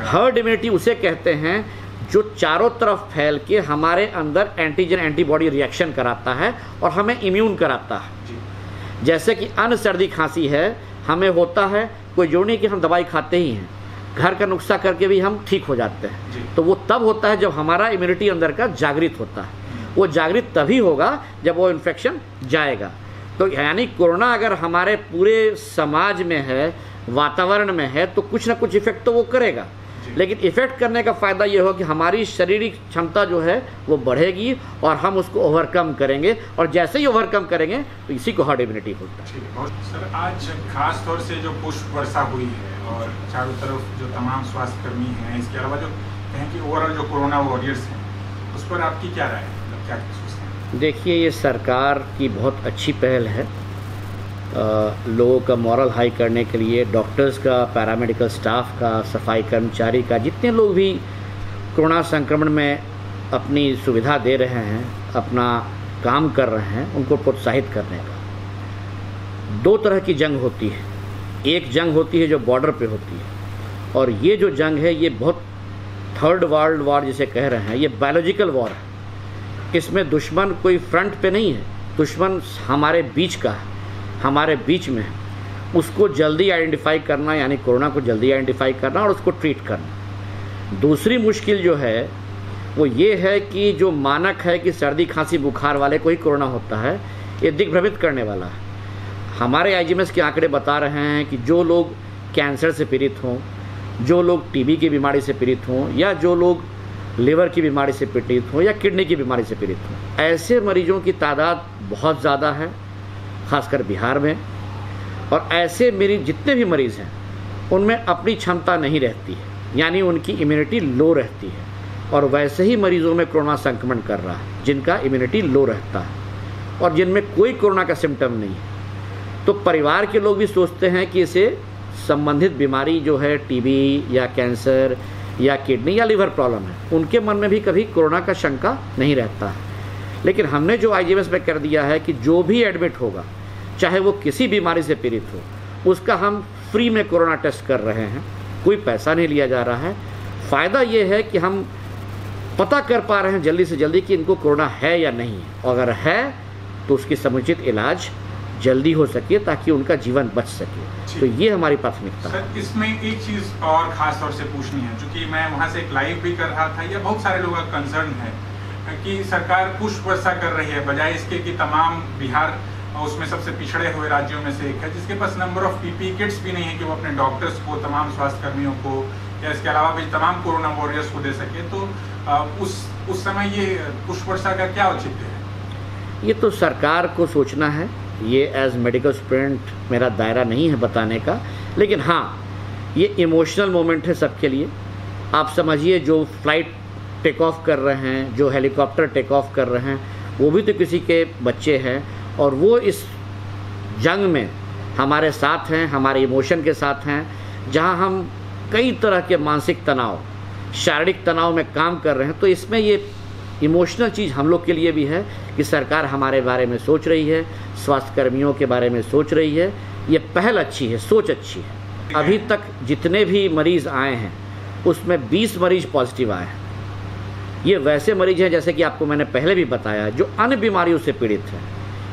Herd immunity उसे कहते हैं जो चारों तरफ फैल के हमारे अंदर एंटीजन एंटीबॉडी रिएक्शन कराता है और हमें इम्यून कराता है। जैसे कि अन्य सर्दी खांसी है, हमें होता है, कोई जो नहीं कि हम दवाई खाते ही हैं, घर का नुस्खा करके भी हम ठीक हो जाते हैं। तो वो तब होता है जब हमारा इम्यूनिटी अंदर का जागृत होता है। वो जागृत तभी होगा जब वो इन्फेक्शन जाएगा। तो यानी कोरोना अगर हमारे पूरे समाज में है, वातावरण में है, तो कुछ ना कुछ इफेक्ट तो वो करेगा। लेकिन इफेक्ट करने का फ़ायदा ये हो कि हमारी शारीरिक क्षमता जो है वो बढ़ेगी और हम उसको ओवरकम करेंगे, और जैसे ही ओवरकम करेंगे तो इसी को हर्ड इम्यूनिटी होता है। सर, आज खास तौर से जो पुष्प वर्षा हुई है और चारों तरफ जो तमाम स्वास्थ्यकर्मी हैं, इसके अलावा जो कहें कि ओवरऑल जो कोरोना वॉरियर्स हैं, उस पर आपकी क्या राय है, मतलब क्या सोचते हैं? देखिए, ये सरकार की बहुत अच्छी पहल है लोगों का मॉरल हाई करने के लिए, डॉक्टर्स का, पैरामेडिकल स्टाफ का, सफाई कर्मचारी का, जितने लोग भी कोरोना संक्रमण में अपनी सुविधा दे रहे हैं, अपना काम कर रहे हैं, उनको प्रोत्साहित करने का। दो तरह की जंग होती है। एक जंग होती है जो बॉर्डर पे होती है, और ये जो जंग है ये बहुत थर्ड वर्ल्ड वॉर जिसे कह रहे हैं, ये बायोलॉजिकल वॉर है। इसमें दुश्मन कोई फ्रंट पे नहीं है, दुश्मन हमारे बीच का है, हमारे बीच में है। उसको जल्दी आइडेंटिफाई करना, यानी कोरोना को जल्दी आइडेंटिफाई करना और उसको ट्रीट करना। दूसरी मुश्किल जो है वो ये है कि जो मानक है कि सर्दी खांसी बुखार वाले को ही कोरोना होता है, ये दिग्भ्रमित करने वाला है। हमारे आईजीएमएस के आंकड़े बता रहे हैं कि जो लोग कैंसर से पीड़ित हों, जो लोग टीबी की बीमारी से पीड़ित हों, या जो लोग लिवर की बीमारी से पीड़ित हों, या किडनी की बीमारी से पीड़ित हों, ऐसे मरीजों की तादाद बहुत ज़्यादा है, खासकर बिहार में। और ऐसे मेरी जितने भी मरीज़ हैं उनमें अपनी क्षमता नहीं रहती है, यानी उनकी इम्यूनिटी लो रहती है। और वैसे ही मरीज़ों में कोरोना संक्रमण कर रहा है जिनका इम्यूनिटी लो रहता है और जिनमें कोई कोरोना का सिम्टम नहीं है। तो परिवार के लोग भी सोचते हैं कि इसे संबंधित बीमारी जो है, टीबी या कैंसर या किडनी या लिवर प्रॉब्लम है, उनके मन में भी कभी कोरोना का शंका नहीं रहता है। लेकिन हमने जो आईजीएमएस में कर दिया है कि जो भी एडमिट होगा, चाहे वो किसी बीमारी से पीड़ित हो, उसका हम फ्री में कोरोना टेस्ट कर रहे हैं, कोई पैसा नहीं लिया जा रहा है। फ़ायदा ये है कि हम पता कर पा रहे हैं जल्दी से जल्दी कि इनको कोरोना है या नहीं है, और अगर है तो उसकी समुचित इलाज जल्दी हो सके ताकि उनका जीवन बच सके। तो ये हमारी प्राथमिकता है। सर, इसमें एक चीज़ और ख़ास तौर से पूछनी है, क्योंकि मैं वहाँ से एक लाइव भी कर रहा था, या बहुत सारे लोगों का कंसर्न है कि सरकार पुष्प वर्षा कर रही है, बजाय इसके कि तमाम बिहार उसमें सबसे पिछड़े हुए राज्यों में से एक है, जिसके पास नंबर ऑफ पीपीई किट्स भी नहीं है कि वो अपने डॉक्टर्स को, तमाम स्वास्थ्य कर्मियों को, या इसके अलावा भी तमाम कोरोना वॉरियर्स को दे सके। तो उस समय ये पुष्प वर्षा का क्या औचित्य है? ये तो सरकार को सोचना है, ये एज मेडिकल स्टूडेंट मेरा दायरा नहीं है बताने का। लेकिन हाँ, ये इमोशनल मोमेंट है सबके लिए। आप समझिए, जो फ्लाइट टेक ऑफ कर रहे हैं, जो हेलीकॉप्टर टेक ऑफ कर रहे हैं, वो भी तो किसी के बच्चे हैं, और वो इस जंग में हमारे साथ हैं, हमारे इमोशन के साथ हैं, जहां हम कई तरह के मानसिक तनाव, शारीरिक तनाव में काम कर रहे हैं। तो इसमें ये इमोशनल चीज़ हम लोग के लिए भी है कि सरकार हमारे बारे में सोच रही है, स्वास्थ्य कर्मियों के बारे में सोच रही है। ये पहल अच्छी है, सोच अच्छी है। अभी तक जितने भी मरीज़ आए हैं उसमें 20 मरीज पॉजिटिव आए हैं। ये वैसे मरीज हैं, जैसे कि आपको मैंने पहले भी बताया, जो अन्य बीमारियों से पीड़ित हैं।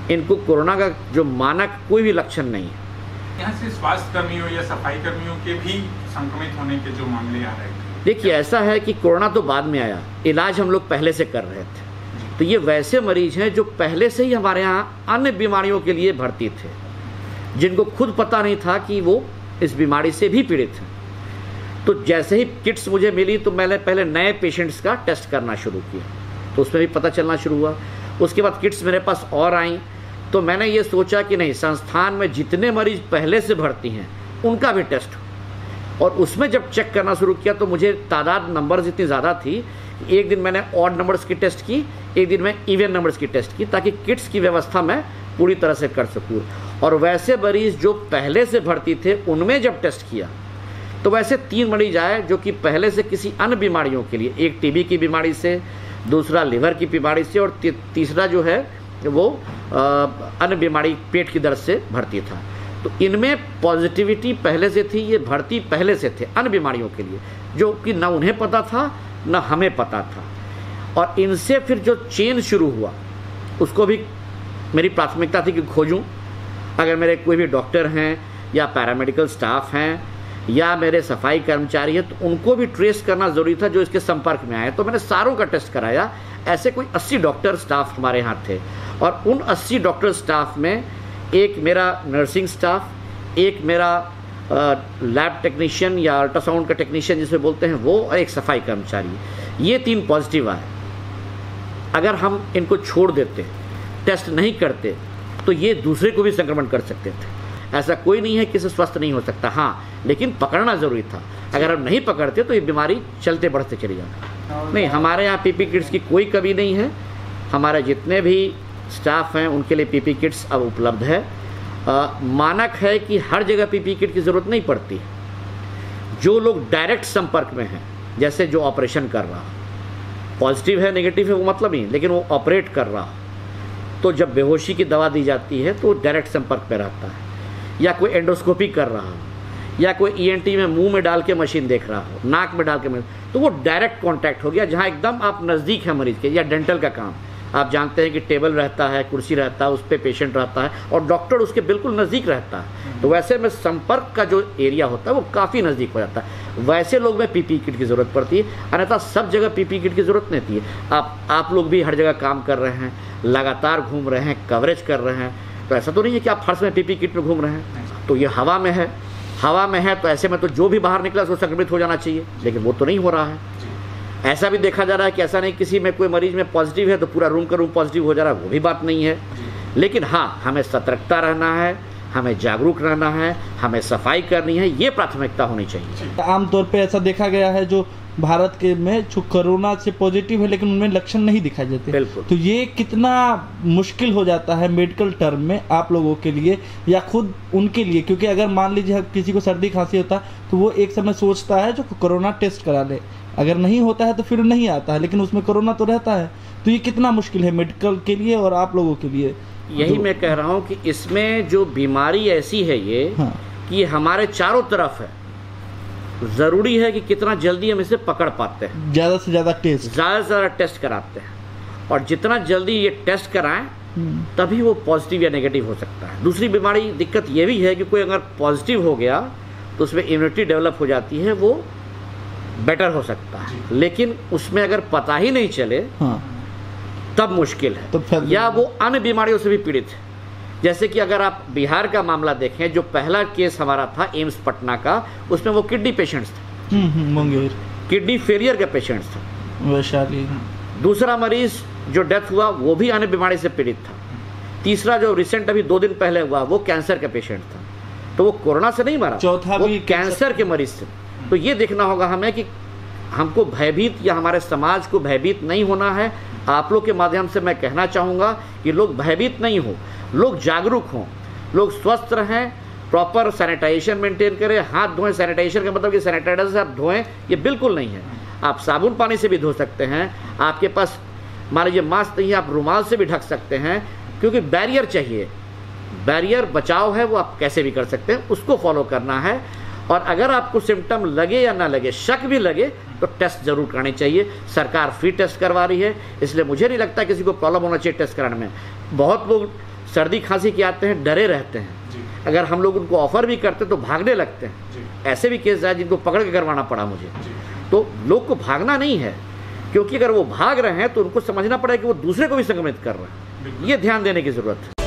इनको कोरोना का जो मानक कोई भी लक्षण नहीं है। यहाँ से स्वास्थ्य कर्मियों या सफाई कर्मियों के भी संक्रमित होने के जो मामले आ रहे हैं? देखिए, ऐसा है कि कोरोना तो बाद में आया, इलाज हम लोग पहले से कर रहे थे। तो ये वैसे मरीज हैं जो पहले से ही हमारे यहाँ अन्य बीमारियों के लिए भर्ती थे, जिनको खुद पता नहीं था कि वो इस बीमारी से भी पीड़ित हैं। तो जैसे ही किट्स मुझे मिली तो मैंने पहले नए पेशेंट्स का टेस्ट करना शुरू किया, तो उसमें भी पता चलना शुरू हुआ। उसके बाद किट्स मेरे पास और आई, तो मैंने ये सोचा कि नहीं, संस्थान में जितने मरीज पहले से भर्ती हैं उनका भी टेस्ट हो। और उसमें जब चेक करना शुरू किया तो मुझे तादाद नंबर्स इतनी ज़्यादा थी कि एक दिन मैंने ऑड नंबर्स की टेस्ट की, एक दिन मैं इवन नंबर्स की टेस्ट की, ताकि किट्स की व्यवस्था मैं पूरी तरह से कर सकूँ। और वैसे मरीज जो पहले से भर्ती थे उनमें जब टेस्ट किया तो वैसे 3 मरीज आए जो कि पहले से किसी अन्य बीमारियों के लिए, एक टीबी की बीमारी से, दूसरा लिवर की बीमारी से, और तीसरा जो है वो अन्य बीमारी पेट की दर्द से भर्ती था। तो इनमें पॉजिटिविटी पहले से थी, ये भर्ती पहले से थे अन्य बीमारियों के लिए, जो कि ना उन्हें पता था ना हमें पता था। और इनसे फिर जो चेन शुरू हुआ उसको भी मेरी प्राथमिकता थी कि खोजूं। अगर मेरे कोई भी डॉक्टर हैं या पैरामेडिकल स्टाफ हैं या मेरे सफाई कर्मचारी हैं तो उनको भी ट्रेस करना ज़रूरी था जो इसके संपर्क में आए। तो मैंने सारों का टेस्ट कराया। ऐसे कोई 80 डॉक्टर स्टाफ हमारे यहाँ थे और उन 80 डॉक्टर स्टाफ में एक मेरा नर्सिंग स्टाफ, एक मेरा लैब टेक्नीशियन या अल्ट्रासाउंड का टेक्नीशियन जिसे बोलते हैं वो, और एक सफाई कर्मचारी, ये 3 पॉजिटिव आए। अगर हम इनको छोड़ देते, टेस्ट नहीं करते, तो ये दूसरे को भी संक्रमण कर सकते थे। ऐसा कोई नहीं है कि इसे स्वस्थ नहीं हो सकता, हाँ, लेकिन पकड़ना ज़रूरी था। अगर हम नहीं पकड़ते तो ये बीमारी चलते बढ़ते चली जाती। नहीं, हमारे यहाँ पीपी किट्स की कोई कमी नहीं है। हमारे जितने भी स्टाफ हैं उनके लिए पीपी किट्स अब उपलब्ध है। मानक है कि हर जगह पीपी किट की ज़रूरत नहीं पड़ती। जो लोग डायरेक्ट संपर्क में हैं, जैसे जो ऑपरेशन कर रहा, पॉजिटिव है नेगेटिव है वो मतलब नहीं, लेकिन वो ऑपरेट कर रहा, तो जब बेहोशी की दवा दी जाती है तो डायरेक्ट संपर्क में रहता है। या कोई एंडोस्कोपी कर रहा हो, या कोई ईएनटी में मुंह में डाल के मशीन देख रहा हो, नाक में डाल के मशीन, तो वो डायरेक्ट कांटेक्ट हो गया, जहां एकदम आप नज़दीक है मरीज के। या डेंटल का काम, आप जानते हैं कि टेबल रहता है, कुर्सी रहता है, उस पर पेशेंट रहता है और डॉक्टर उसके बिल्कुल नज़दीक रहता है, तो वैसे में संपर्क का जो एरिया होता है वो काफ़ी नज़दीक हो जाता है। वैसे लोग में पीपी किट की ज़रूरत पड़ती है, अन्यथा सब जगह पीपी किट की ज़रूरत नहीं थी। आप लोग भी हर जगह काम कर रहे हैं, लगातार घूम रहे हैं, कवरेज कर रहे हैं, तो ऐसा तो नहीं है कि आप फर्श में पीपी किट में घूम रहे हैं। तो ये हवा में है, तो ऐसे में तो जो भी बाहर निकला उसको संक्रमित हो जाना चाहिए, लेकिन वो तो नहीं हो रहा है। ऐसा भी देखा जा रहा है कि ऐसा नहीं किसी में कोई मरीज में पॉजिटिव है तो पूरा रूम का रूम पॉजिटिव हो जा रहा है, वो भी बात नहीं है। लेकिन हाँ, हमें सतर्कता रहना है, हमें जागरूक रहना है, हमें सफाई करनी है, ये प्राथमिकता होनी चाहिए। आमतौर पे ऐसा देखा गया है जो भारत के में जो कोरोना से पॉजिटिव है लेकिन उनमें लक्षण नहीं दिखाई देते, बिल्कुल। तो ये कितना मुश्किल हो जाता है मेडिकल टर्म में आप लोगों के लिए या खुद उनके लिए, क्योंकि अगर मान लीजिए किसी को सर्दी खांसी होता है तो वो एक समय सोचता है जो कोरोना टेस्ट करा ले, अगर नहीं होता है तो फिर नहीं आता है, लेकिन उसमें कोरोना तो रहता है। तो ये कितना मुश्किल है मेडिकल के लिए और आप लोगों के लिए। यही मैं कह रहा हूँ कि इसमें जो बीमारी ऐसी है ये, हाँ। कि हमारे चारों तरफ है। ज़रूरी है कि कितना जल्दी हम इसे पकड़ पाते हैं, ज़्यादा से ज़्यादा टेस्ट कराते हैं, और जितना जल्दी ये टेस्ट कराएं तभी वो पॉजिटिव या नेगेटिव हो सकता है। दूसरी बीमारी दिक्कत ये भी है कि कोई अगर पॉजिटिव हो गया तो उसमें इम्यूनिटी डेवलप हो जाती है, वो बेटर हो सकता है, लेकिन उसमें अगर पता ही नहीं चले, हाँ, तब मुश्किल है। तो या वो अन्य बीमारियों से भी पीड़ित है। जैसे कि अगर आप बिहार का मामला देखें, जो पहला केस हमारा था एम्स पटना का, उसमें वो किडनी पेशेंट्स था, मुंगेर किडनी फेलियर का पेशेंट्स था। वैशाली दूसरा मरीज जो डेथ हुआ वो भी अन्य बीमारी से पीड़ित था। तीसरा जो रिसेंट अभी 2 दिन पहले हुआ वो कैंसर का पेशेंट था, तो वो कोरोना से नहीं मरा, चौथा वो भी कैंसर के मरीज से। तो ये देखना होगा हमें कि हमको भयभीत या हमारे समाज को भयभीत नहीं होना है। आप लोग के माध्यम से मैं कहना चाहूँगा कि लोग भयभीत नहीं हो, लोग जागरूक हों, लोग स्वस्थ रहें, प्रॉपर सैनिटाइजेशन मेंटेन करें, हाथ धोएं। सैनिटाइजेशन का मतलब कि सैनिटाइजर से आप धोएं ये बिल्कुल नहीं है, आप साबुन पानी से भी धो सकते हैं। आपके पास मान लीजिए मास्क नहीं है, आप रुमाल से भी ढक सकते हैं, क्योंकि बैरियर चाहिए, बैरियर बचाव है, वो आप कैसे भी कर सकते हैं, उसको फॉलो करना है। और अगर आपको सिम्टम लगे या ना लगे, शक भी लगे, तो टेस्ट जरूर करानी चाहिए। सरकार फ्री टेस्ट करवा रही है, इसलिए मुझे नहीं लगता किसी को प्रॉब्लम होना चाहिए टेस्ट कराने में। बहुत लोग सर्दी खांसी के आते हैं, डरे रहते हैं, अगर हम लोग उनको ऑफर भी करते तो भागने लगते हैं। ऐसे भी केस आए जिनको पकड़ के करवाना पड़ा मुझे। तो लोग को भागना नहीं है, क्योंकि अगर वो भाग रहे हैं तो उनको समझना पड़ेगा कि वो दूसरे को भी संक्रमित कर रहे हैं, ये ध्यान देने की जरूरत है।